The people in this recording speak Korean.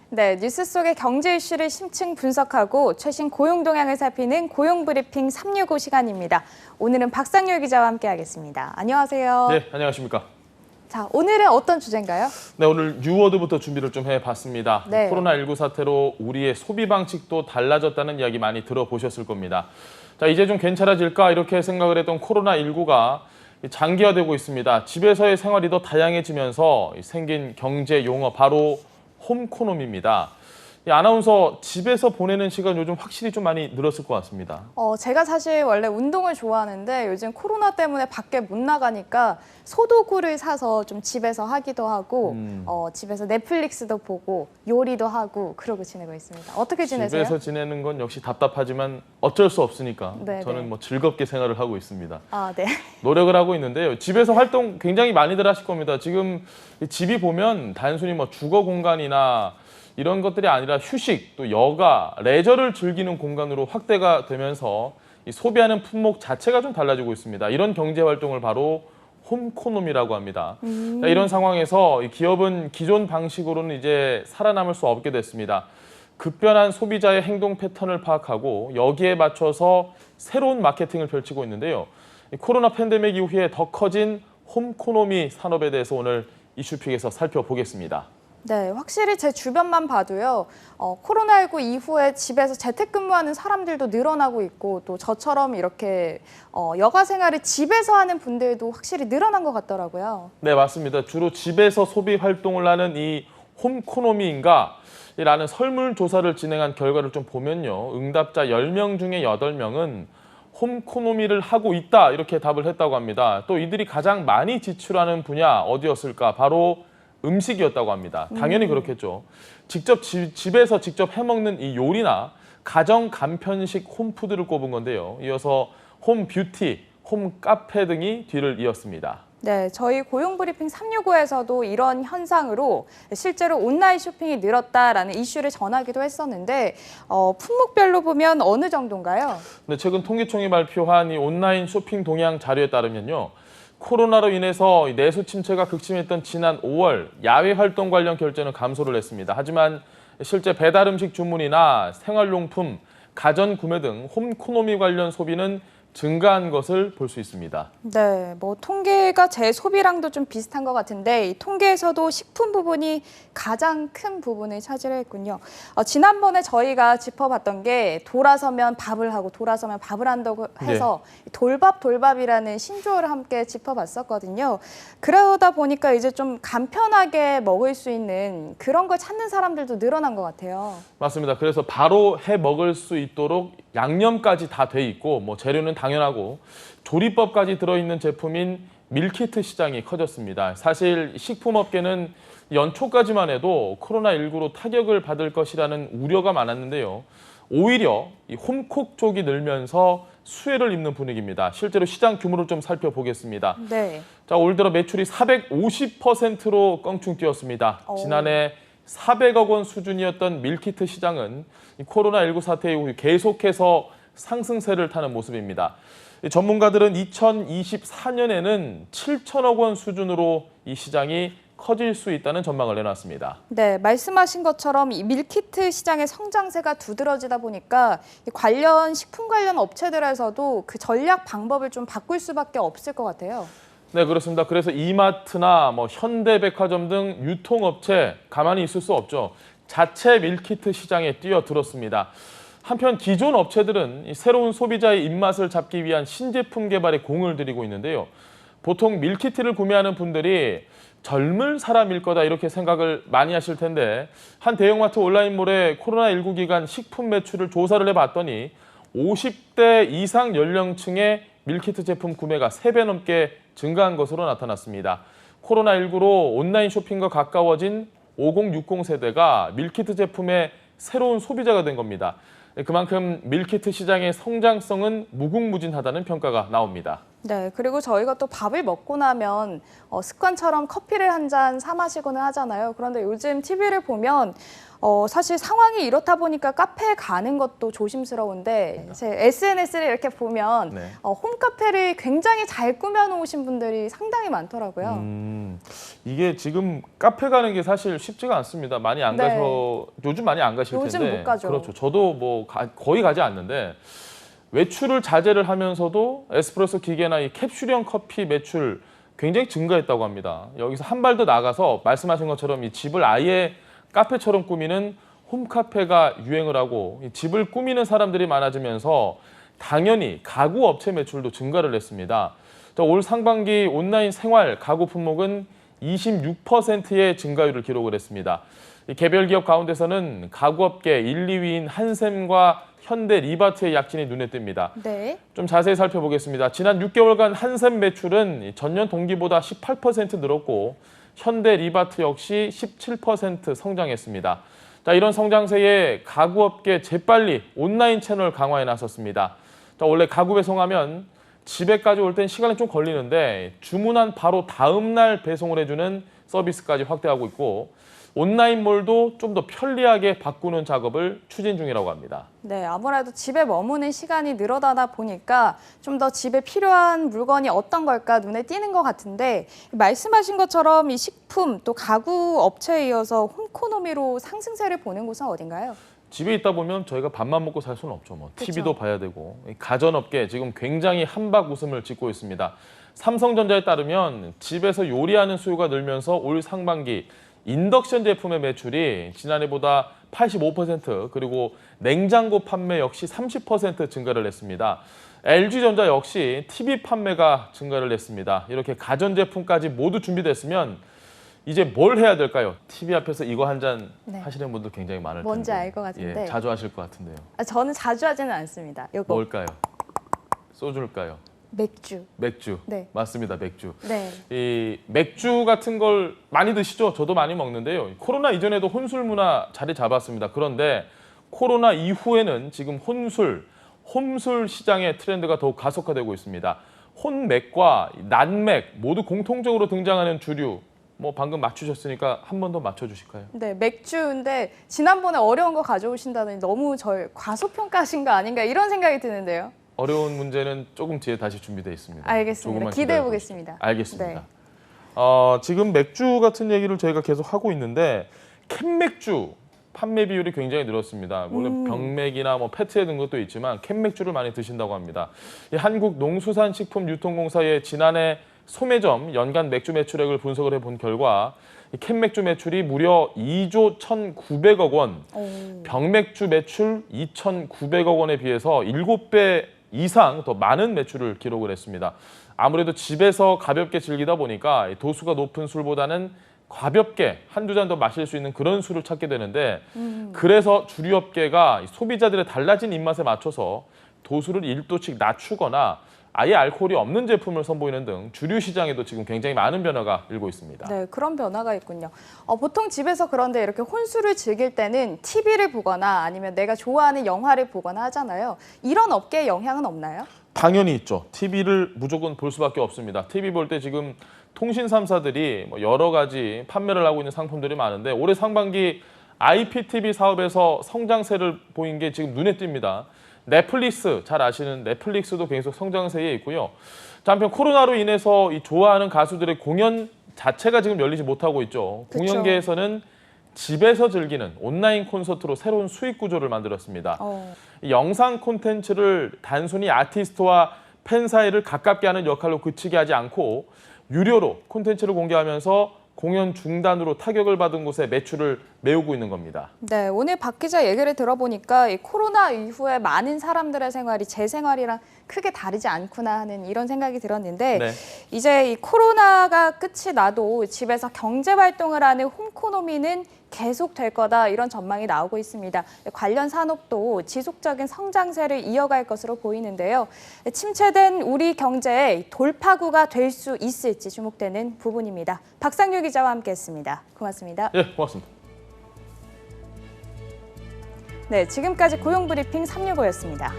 네, 뉴스 속의 경제 이슈를 심층 분석하고 최신 고용 동향을 살피는 고용브리핑 365 시간입니다. 오늘은 박상률 기자와 함께하겠습니다. 안녕하세요. 네, 안녕하십니까. 자, 오늘은 어떤 주제인가요? 네, 오늘 뉴워드부터 준비를 좀 해봤습니다. 네. 코로나19 사태로 우리의 소비 방식도 달라졌다는 이야기 많이 들어보셨을 겁니다. 자, 이제 좀 괜찮아질까 이렇게 생각을 했던 코로나19가 장기화되고 있습니다. 집에서의 생활이 더 다양해지면서 생긴 경제 용어 바로 홈코노미입니다. 이 아나운서 집에서 보내는 시간 요즘 확실히 좀 많이 늘었을 것 같습니다. 제가 사실 원래 운동을 좋아하는데 요즘 코로나 때문에 밖에 못 나가니까 소도구를 사서 좀 집에서 하기도 하고 집에서 넷플릭스도 보고 요리도 하고 그러고 지내고 있습니다. 어떻게 지내세요? 집에서 지내는 건 역시 답답하지만 어쩔 수 없으니까 네, 저는 뭐 즐겁게 생활을 하고 있습니다. 아, 네. 노력을 하고 있는데요. 집에서 활동 굉장히 많이들 하실 겁니다. 지금 집이 보면 단순히 뭐 주거 공간이나 이런 것들이 아니라 휴식, 또 여가, 레저를 즐기는 공간으로 확대가 되면서 이 소비하는 품목 자체가 좀 달라지고 있습니다. 이런 경제 활동을 바로 홈코노미라고 합니다. 자, 이런 상황에서 이 기업은 기존 방식으로는 이제 살아남을 수 없게 됐습니다. 급변한 소비자의 행동 패턴을 파악하고 여기에 맞춰서 새로운 마케팅을 펼치고 있는데요. 이 코로나 팬데믹 이후에 더 커진 홈코노미 산업에 대해서 오늘 이슈픽에서 살펴보겠습니다. 네, 확실히 제 주변만 봐도요. 코로나19 이후에 집에서 재택근무하는 사람들도 늘어나고 있고 또 저처럼 이렇게 여가 생활을 집에서 하는 분들도 확실히 늘어난 것 같더라고요. 네, 맞습니다. 주로 집에서 소비 활동을 하는 이 홈코노미인가? 라는 설문조사를 진행한 결과를 좀 보면요. 응답자 10명 중에 8명은 홈코노미를 하고 있다 이렇게 답을 했다고 합니다. 또 이들이 가장 많이 지출하는 분야 어디였을까? 바로 음식이었다고 합니다. 당연히 그렇겠죠. 집에서 직접 해먹는 이 요리나 가정 간편식 홈푸드를 꼽은 건데요. 이어서 홈뷰티, 홈카페 등이 뒤를 이었습니다. 네, 저희 고용브리핑 365에서도 이런 현상으로 실제로 온라인 쇼핑이 늘었다라는 이슈를 전하기도 했었는데 품목별로 보면 어느 정도인가요? 네, 최근 통계청이 발표한 이 온라인 쇼핑 동향 자료에 따르면요. 코로나로 인해서 내수 침체가 극심했던 지난 5월 야외 활동 관련 결제는 감소를 했습니다. 하지만 실제 배달 음식 주문이나 생활용품, 가전 구매 등 홈코노미 관련 소비는 증가한 것을 볼 수 있습니다. 네, 뭐 통계가 제 소비량도 좀 비슷한 것 같은데 이 통계에서도 식품 부분이 가장 큰 부분을 차지했군요. 지난번에 저희가 짚어봤던 게 돌아서면 밥을 하고 돌아서면 밥을 한다고 해서 네. 돌밥이라는 신조어를 함께 짚어봤었거든요. 그러다 보니까 이제 좀 간편하게 먹을 수 있는 그런 걸 찾는 사람들도 늘어난 것 같아요. 맞습니다. 그래서 바로 해 먹을 수 있도록 양념까지 다 돼 있고 뭐 재료는 당연하고 조리법까지 들어있는 제품인 밀키트 시장이 커졌습니다. 사실 식품업계는 연초까지만 해도 코로나19로 타격을 받을 것이라는 우려가 많았는데요. 오히려 이 홈콕 쪽이 늘면서 수혜를 입는 분위기입니다. 실제로 시장 규모를 좀 살펴보겠습니다. 네. 자, 올 들어 매출이 450%로 껑충 뛰었습니다. 지난해 400억 원 수준이었던 밀키트 시장은 코로나19 사태 이후 계속해서 상승세를 타는 모습입니다. 전문가들은 2024년에는 7천억 원 수준으로 이 시장이 커질 수 있다는 전망을 내놨습니다. 네, 말씀하신 것처럼 이 밀키트 시장의 성장세가 두드러지다 보니까 식품 관련 업체들에서도 그 전략 방법을 좀 바꿀 수밖에 없을 것 같아요. 네, 그렇습니다. 그래서 이마트나 뭐 현대백화점 등 유통업체 가만히 있을 수 없죠. 자체 밀키트 시장에 뛰어들었습니다. 한편 기존 업체들은 새로운 소비자의 입맛을 잡기 위한 신제품 개발에 공을 들이고 있는데요. 보통 밀키트를 구매하는 분들이 젊은 사람일 거다 이렇게 생각을 많이 하실 텐데 한 대형마트 온라인몰에 코로나19 기간 식품 매출을 조사를 해봤더니 50대 이상 연령층의 밀키트 제품 구매가 3배 넘게 증가한 것으로 나타났습니다. 코로나19로 온라인 쇼핑과 가까워진 5060 세대가 밀키트 제품의 새로운 소비자가 된 겁니다. 그만큼 밀키트 시장의 성장성은 무궁무진하다는 평가가 나옵니다. 네, 그리고 저희가 또 밥을 먹고 나면 습관처럼 커피를 한 잔 사 마시고는 하잖아요. 그런데 요즘 TV를 보면 사실 상황이 이렇다 보니까 카페에 가는 것도 조심스러운데 제 SNS를 이렇게 보면 네. 홈카페를 굉장히 잘 꾸며놓으신 분들이 상당히 많더라고요. 이게 지금 카페 가는 게 사실 쉽지가 않습니다. 많이 안 네. 가서 요즘 많이 안 가실 요즘 텐데. 못 가죠. 그렇죠. 저도 뭐 거의 가지 않는데 외출을 자제를 하면서도 에스프레소 기계나 이 캡슐형 커피 매출 굉장히 증가했다고 합니다. 여기서 한 발 더 나가서 말씀하신 것처럼 이 집을 아예 카페처럼 꾸미는 홈카페가 유행을 하고 이 집을 꾸미는 사람들이 많아지면서 당연히 가구 업체 매출도 증가를 했습니다. 올 상반기 온라인 생활 가구 품목은 26%의 증가율을 기록을 했습니다. 이 개별 기업 가운데서는 가구업계 1, 2위인 한샘과 현대 리바트의 약진이 눈에 띕니다. 네. 좀 자세히 살펴보겠습니다. 지난 6개월간 한샘 매출은 전년 동기보다 18% 늘었고 현대 리바트 역시 17% 성장했습니다. 자, 이런 성장세에 가구업계 재빨리 온라인 채널 강화에 나섰습니다. 자, 원래 가구 배송하면 집에까지 올 땐 시간이 좀 걸리는데 주문한 바로 다음 날 배송을 해주는 서비스까지 확대하고 있고 온라인몰도 좀 더 편리하게 바꾸는 작업을 추진 중이라고 합니다. 네, 아무래도 집에 머무는 시간이 늘어나다 보니까 좀 더 집에 필요한 물건이 어떤 걸까 눈에 띄는 것 같은데 말씀하신 것처럼 이 식품 또 가구 업체에 이어서 홈코노미로 상승세를 보는 곳은 어딘가요? 집에 있다 보면 저희가 밥만 먹고 살 수는 없죠. 뭐 그쵸. TV도 봐야 되고 가전업계 지금 굉장히 한박 웃음을 짓고 있습니다. 삼성전자에 따르면 집에서 요리하는 수요가 늘면서 올 상반기 인덕션 제품의 매출이 지난해보다 85% 그리고 냉장고 판매 역시 30% 증가를 했습니다. LG전자 역시 TV 판매가 증가를 했습니다. 이렇게 가전제품까지 모두 준비됐으면 이제 뭘 해야 될까요? TV 앞에서 이거 한 잔 네. 하시는 분들 굉장히 많을 텐데. 뭔지 알 것 같은데. 예, 자주 하실 것 같은데요. 저는 자주 하지는 않습니다. 요거 뭘까요? 소주일까요? 맥주. 맥주. 네. 맞습니다. 맥주. 네. 이 맥주 같은 걸 많이 드시죠? 저도 많이 먹는데요. 코로나 이전에도 혼술 문화 자리 잡았습니다. 그런데 코로나 이후에는 지금 홈술 시장의 트렌드가 더욱 가속화되고 있습니다. 혼맥과 난맥 모두 공통적으로 등장하는 주류. 뭐 방금 맞추셨으니까 한 번 더 맞춰주실까요? 네, 맥주인데 지난번에 어려운 거 가져오신다더니 너무 절 과소평가하신 거 아닌가 이런 생각이 드는데요. 어려운 문제는 조금 뒤에 다시 준비되어 있습니다. 알겠습니다. 조금만 기대해 기다려 보겠습니다. 알겠습니다. 네. 지금 맥주 같은 얘기를 저희가 계속 하고 있는데 캔맥주 판매 비율이 굉장히 늘었습니다. 물론 병맥이나 뭐 페트에 든 것도 있지만 캔맥주를 많이 드신다고 합니다. 이 한국농수산식품유통공사의 지난해 소매점 연간 맥주 매출액을 분석을 해본 결과 이 캔맥주 매출이 무려 2조 1,900억 원, 병맥주 매출 2,900억 원에 비해서 7배 이상 더 많은 매출을 기록을 했습니다. 아무래도 집에서 가볍게 즐기다 보니까 도수가 높은 술보다는 가볍게 한두 잔 더 마실 수 있는 그런 술을 찾게 되는데 그래서 주류업계가 소비자들의 달라진 입맛에 맞춰서 도수를 1도씩 낮추거나 아예 알코올이 없는 제품을 선보이는 등 주류 시장에도 지금 굉장히 많은 변화가 일고 있습니다. 네, 그런 변화가 있군요. 보통 집에서 그런데 이렇게 혼술을 즐길 때는 TV를 보거나 아니면 내가 좋아하는 영화를 보거나 하잖아요. 이런 업계에 영향은 없나요? 당연히 있죠. TV를 무조건 볼 수밖에 없습니다. TV 볼 때 지금 통신 3사들이 뭐 여러 가지 판매를 하고 있는 상품들이 많은데 올해 상반기 IPTV 사업에서 성장세를 보인 게 지금 눈에 띕니다. 넷플릭스, 잘 아시는 넷플릭스도 계속 성장세에 있고요. 한편 코로나로 인해서 이 좋아하는 가수들의 공연 자체가 지금 열리지 못하고 있죠. 그쵸. 공연계에서는 집에서 즐기는 온라인 콘서트로 새로운 수익 구조를 만들었습니다. 이 영상 콘텐츠를 단순히 아티스트와 팬 사이를 가깝게 하는 역할로 그치게 하지 않고 유료로 콘텐츠를 공개하면서 공연 중단으로 타격을 받은 곳에 매출을 메우고 있는 겁니다. 네, 오늘 박 기자 얘기를 들어보니까 이 코로나 이후에 많은 사람들의 생활이 제 생활이랑 크게 다르지 않구나 하는 이런 생각이 들었는데 네. 이제 이 코로나가 끝이 나도 집에서 경제 활동을 하는 홈코노미는 계속될 거다 이런 전망이 나오고 있습니다. 관련 산업도 지속적인 성장세를 이어갈 것으로 보이는데요. 침체된 우리 경제의 돌파구가 될 수 있을지 주목되는 부분입니다. 박상률 기자와 함께했습니다. 고맙습니다. 예, 고맙습니다. 네, 지금까지 고용브리핑 365였습니다.